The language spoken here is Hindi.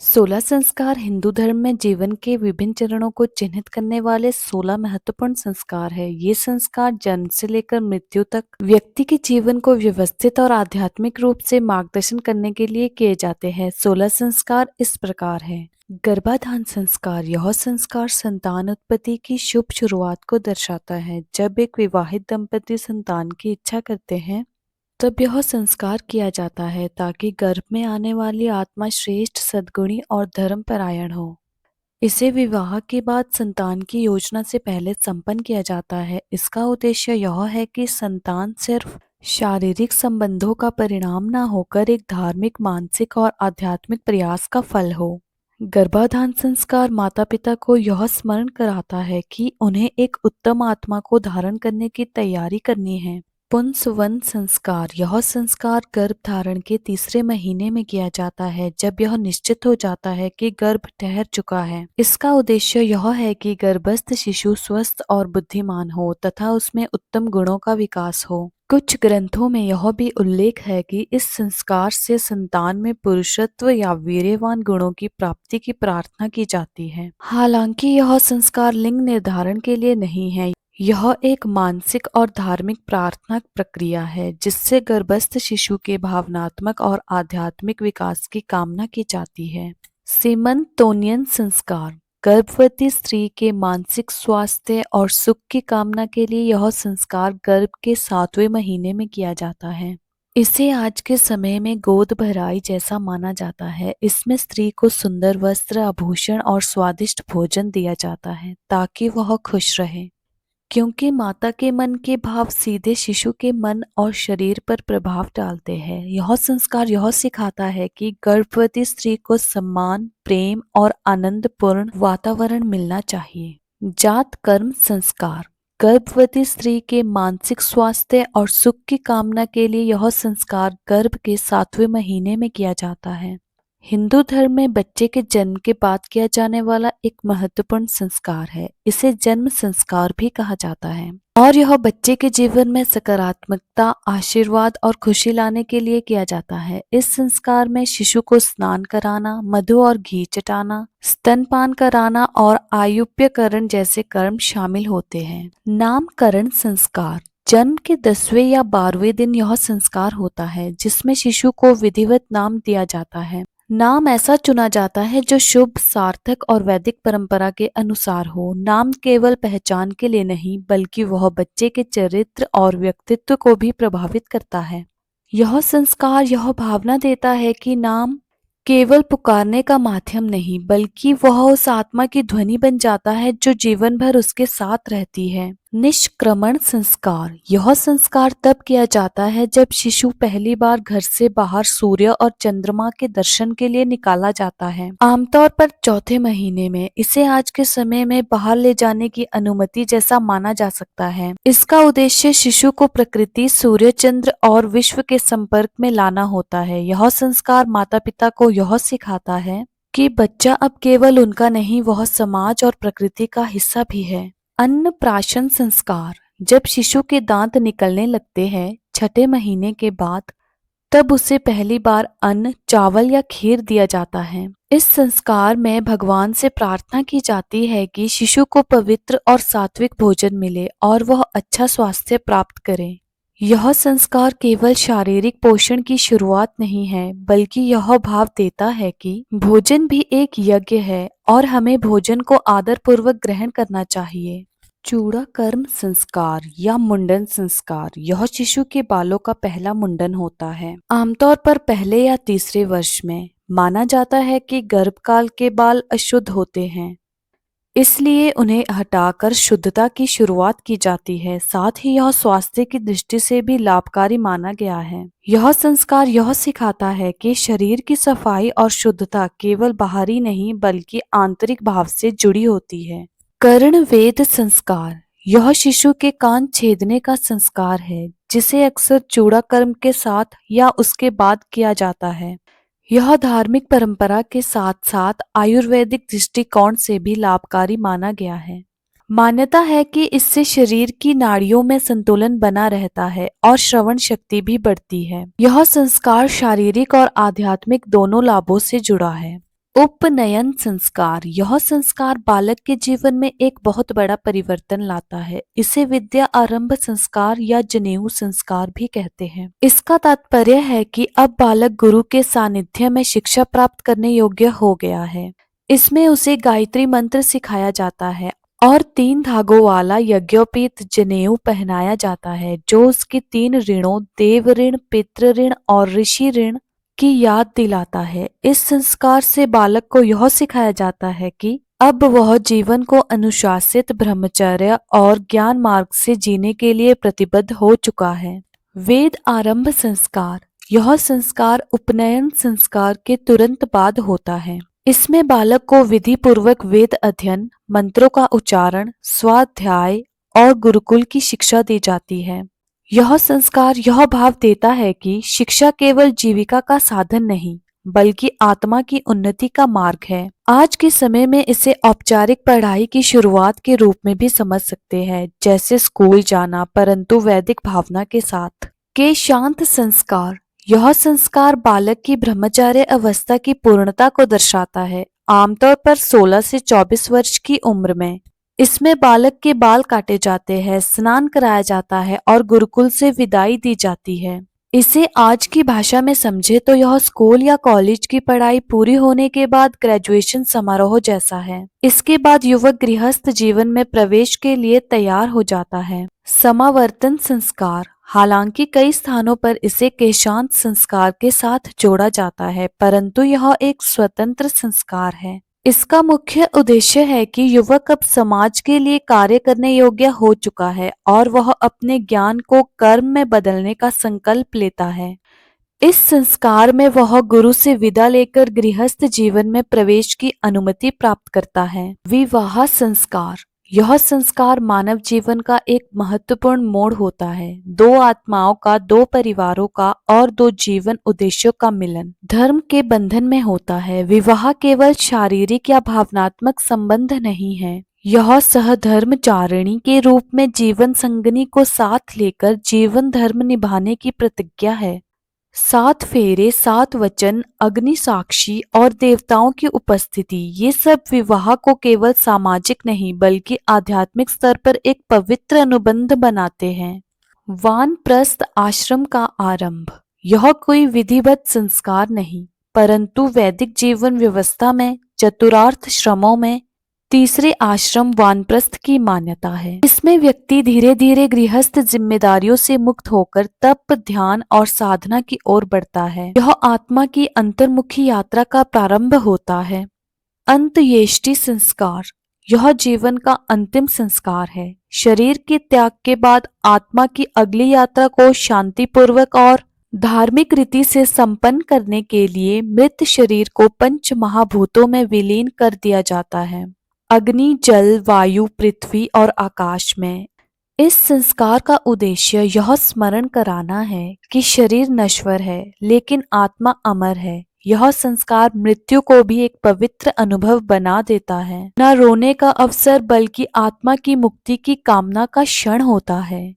16 संस्कार हिंदू धर्म में जीवन के विभिन्न चरणों को चिन्हित करने वाले 16 महत्वपूर्ण संस्कार है। ये संस्कार जन्म से लेकर मृत्यु तक व्यक्ति के जीवन को व्यवस्थित और आध्यात्मिक रूप से मार्गदर्शन करने के लिए किए जाते हैं। 16 संस्कार इस प्रकार है। गर्भाधान संस्कार। यह संस्कार संतान उत्पत्ति की शुभ शुरुआत को दर्शाता है। जब एक विवाहित दंपति संतान की इच्छा करते हैं तब यह संस्कार किया जाता है ताकि गर्भ में आने वाली आत्मा श्रेष्ठ, सद्गुणी और धर्मपरायण हो। इसे विवाह के बाद संतान की योजना से पहले संपन्न किया जाता है। इसका उद्देश्य यह है कि संतान सिर्फ शारीरिक संबंधों का परिणाम न होकर एक धार्मिक, मानसिक और आध्यात्मिक प्रयास का फल हो। गर्भाधान संस्कार माता पिता को यह स्मरण कराता है कि उन्हें एक उत्तम आत्मा को धारण करने की तैयारी करनी है। पुंसवन संस्कार। यह संस्कार गर्भ धारण के तीसरे महीने में किया जाता है, जब यह निश्चित हो जाता है कि गर्भ ठहर चुका है। इसका उद्देश्य यह है कि गर्भस्थ शिशु स्वस्थ और बुद्धिमान हो तथा उसमें उत्तम गुणों का विकास हो। कुछ ग्रंथों में यह भी उल्लेख है कि इस संस्कार से संतान में पुरुषत्व या वीर्यवान गुणों की प्राप्ति की प्रार्थना की जाती है। हालांकि यह संस्कार लिंग निर्धारण के लिए नहीं है। यह एक मानसिक और धार्मिक प्रार्थना प्रक्रिया है जिससे गर्भस्थ शिशु के भावनात्मक और आध्यात्मिक विकास की कामना की जाती है। सीमंतोनियन संस्कार। गर्भवती स्त्री के मानसिक स्वास्थ्य और सुख की कामना के लिए यह संस्कार गर्भ के 7वें महीने में किया जाता है। इसे आज के समय में गोद भराई जैसा माना जाता है। इसमें स्त्री को सुंदर वस्त्र, आभूषण और स्वादिष्ट भोजन दिया जाता है ताकि वह खुश रहे। क्योंकि माता के मन के भाव सीधे शिशु के मन और शरीर पर प्रभाव डालते हैं। यह संस्कार यह सिखाता है कि गर्भवती स्त्री को सम्मान, प्रेम और आनंदपूर्ण वातावरण मिलना चाहिए। जात कर्म संस्कार। गर्भवती स्त्री के मानसिक स्वास्थ्य और सुख की कामना के लिए यह संस्कार गर्भ के 7वें महीने में किया जाता है। हिंदू धर्म में बच्चे के जन्म के बाद किया जाने वाला एक महत्वपूर्ण संस्कार है। इसे जन्म संस्कार भी कहा जाता है और यह बच्चे के जीवन में सकारात्मकता, आशीर्वाद और खुशी लाने के लिए किया जाता है। इस संस्कार में शिशु को स्नान कराना, मधु और घी चटाना, स्तनपान कराना और आयुप्यकरण जैसे कर्म शामिल होते हैं। नामकरण संस्कार। जन्म के 10वें या 12वें दिन यह संस्कार होता है जिसमें शिशु को विधिवत नाम दिया जाता है। नाम ऐसा चुना जाता है जो शुभ, सार्थक और वैदिक परंपरा के अनुसार हो। नाम केवल पहचान के लिए नहीं बल्कि वह बच्चे के चरित्र और व्यक्तित्व को भी प्रभावित करता है। यह संस्कार यह भावना देता है कि नाम केवल पुकारने का माध्यम नहीं बल्कि वह उस आत्मा की ध्वनि बन जाता है जो जीवन भर उसके साथ रहती है। निष्क्रमण संस्कार। यह संस्कार तब किया जाता है जब शिशु पहली बार घर से बाहर सूर्य और चंद्रमा के दर्शन के लिए निकाला जाता है। आमतौर पर 4थे महीने में। इसे आज के समय में बाहर ले जाने की अनुमति जैसा माना जा सकता है। इसका उद्देश्य शिशु को प्रकृति, सूर्य, चंद्र और विश्व के संपर्क में लाना होता है। यह संस्कार माता पिता को यह सिखाता है कि बच्चा अब केवल उनका नहीं, वह समाज और प्रकृति का हिस्सा भी है। अन्नप्राशन संस्कार। जब शिशु के दांत निकलने लगते हैं 6ठे महीने के बाद, तब उसे पहली बार अन्न, चावल या खीर दिया जाता है। इस संस्कार में भगवान से प्रार्थना की जाती है कि शिशु को पवित्र और सात्विक भोजन मिले और वह अच्छा स्वास्थ्य प्राप्त करे। यह संस्कार केवल शारीरिक पोषण की शुरुआत नहीं है बल्कि यह भाव देता है कि भोजन भी एक यज्ञ है और हमें भोजन को आदरपूर्वक ग्रहण करना चाहिए। चूड़ाकर्म संस्कार या मुंडन संस्कार। यह शिशु के बालों का पहला मुंडन होता है, आमतौर पर पहले या तीसरे वर्ष में। माना जाता है कि गर्भकाल के बाल अशुद्ध होते हैं, इसलिए उन्हें हटाकर शुद्धता की शुरुआत की जाती है। साथ ही यह स्वास्थ्य की दृष्टि से भी लाभकारी माना गया है। यह संस्कार यह सिखाता है कि शरीर की सफाई और शुद्धता केवल बाहरी नहीं बल्कि आंतरिक भाव से जुड़ी होती है। कर्णवेध संस्कार। यह शिशु के कान छेदने का संस्कार है जिसे अक्सर चूड़ाकर्म के साथ या उसके बाद किया जाता है। यह धार्मिक परंपरा के साथ साथ आयुर्वेदिक दृष्टिकोण से भी लाभकारी माना गया है। मान्यता है कि इससे शरीर की नाड़ियों में संतुलन बना रहता है और श्रवण शक्ति भी बढ़ती है। यह संस्कार शारीरिक और आध्यात्मिक दोनों लाभों से जुड़ा है। उपनयन संस्कार, यह संस्कार बालक के जीवन में एक बहुत बड़ा परिवर्तन लाता है। इसे विद्या आरंभ संस्कार या जनेऊ संस्कार भी कहते हैं। इसका तात्पर्य है कि अब बालक गुरु के सानिध्य में शिक्षा प्राप्त करने योग्य हो गया है। इसमें उसे गायत्री मंत्र सिखाया जाता है और 3 धागों वाला यज्ञोपवीत जनेऊ पहनाया जाता है, जो उसके 3 ऋणों देव ऋण, पितृ ऋण और ऋषि ऋण की याद दिलाता है। इस संस्कार से बालक को यह सिखाया जाता है कि अब वह जीवन को अनुशासित, ब्रह्मचर्य और ज्ञान मार्ग से जीने के लिए प्रतिबद्ध हो चुका है। वेद आरंभ संस्कार, यह संस्कार उपनयन संस्कार के तुरंत बाद होता है। इसमें बालक को विधि पूर्वक वेद अध्ययन, मंत्रों का उच्चारण, स्वाध्याय और गुरुकुल की शिक्षा दी जाती है। यह संस्कार यह भाव देता है कि शिक्षा केवल जीविका का साधन नहीं, बल्कि आत्मा की उन्नति का मार्ग है। आज के समय में इसे औपचारिक पढ़ाई की शुरुआत के रूप में भी समझ सकते हैं, जैसे स्कूल जाना, परंतु वैदिक भावना के साथ। के शांत संस्कार, यह संस्कार बालक की ब्रह्मचार्य अवस्था की पूर्णता को दर्शाता है, आमतौर पर 16 से 24 वर्ष की उम्र में। इसमें बालक के बाल काटे जाते हैं, स्नान कराया जाता है और गुरुकुल से विदाई दी जाती है। इसे आज की भाषा में समझे तो यह स्कूल या कॉलेज की पढ़ाई पूरी होने के बाद ग्रेजुएशन समारोह जैसा है। इसके बाद युवक गृहस्थ जीवन में प्रवेश के लिए तैयार हो जाता है। समावर्तन संस्कार, हालांकि कई स्थानों पर इसे केशांत संस्कार के साथ जोड़ा जाता है, परंतु यह एक स्वतंत्र संस्कार है। इसका मुख्य उद्देश्य है कि युवक अब समाज के लिए कार्य करने योग्य हो चुका है और वह अपने ज्ञान को कर्म में बदलने का संकल्प लेता है। इस संस्कार में वह गुरु से विदा लेकर गृहस्थ जीवन में प्रवेश की अनुमति प्राप्त करता है। विवाह संस्कार, यह संस्कार मानव जीवन का एक महत्वपूर्ण मोड़ होता है। 2 आत्माओं का, 2 परिवारों का और 2 जीवन उद्देश्यों का मिलन धर्म के बंधन में होता है। विवाह केवल शारीरिक या भावनात्मक संबंध नहीं है, यह सहधर्मचारिणी के रूप में जीवन संगनी को साथ लेकर जीवन धर्म निभाने की प्रतिज्ञा है। 7 फेरे, 7 वचन, अग्नि साक्षी और देवताओं की उपस्थिति, ये सब विवाह को केवल सामाजिक नहीं बल्कि आध्यात्मिक स्तर पर एक पवित्र अनुबंध बनाते हैं। वानप्रस्थ आश्रम का आरंभ, यह कोई विधिवत संस्कार नहीं, परंतु वैदिक जीवन व्यवस्था में चतुरार्थ श्रमों में तीसरे आश्रम वानप्रस्थ की मान्यता है। इसमें व्यक्ति धीरे धीरे गृहस्थ जिम्मेदारियों से मुक्त होकर तप, ध्यान और साधना की ओर बढ़ता है। यह आत्मा की अंतर्मुखी यात्रा का प्रारंभ होता है। अंत्येष्टि संस्कार, यह जीवन का अंतिम संस्कार है। शरीर के त्याग के बाद आत्मा की अगली यात्रा को शांतिपूर्वक और धार्मिक रीति से संपन्न करने के लिए मृत शरीर को 5 महाभूतों में विलीन कर दिया जाता है, अग्नि, जल, वायु, पृथ्वी और आकाश में। इस संस्कार का उद्देश्य यह स्मरण कराना है कि शरीर नश्वर है लेकिन आत्मा अमर है। यह संस्कार मृत्यु को भी एक पवित्र अनुभव बना देता है। न रोने का अवसर बल्कि आत्मा की मुक्ति की कामना का क्षण होता है।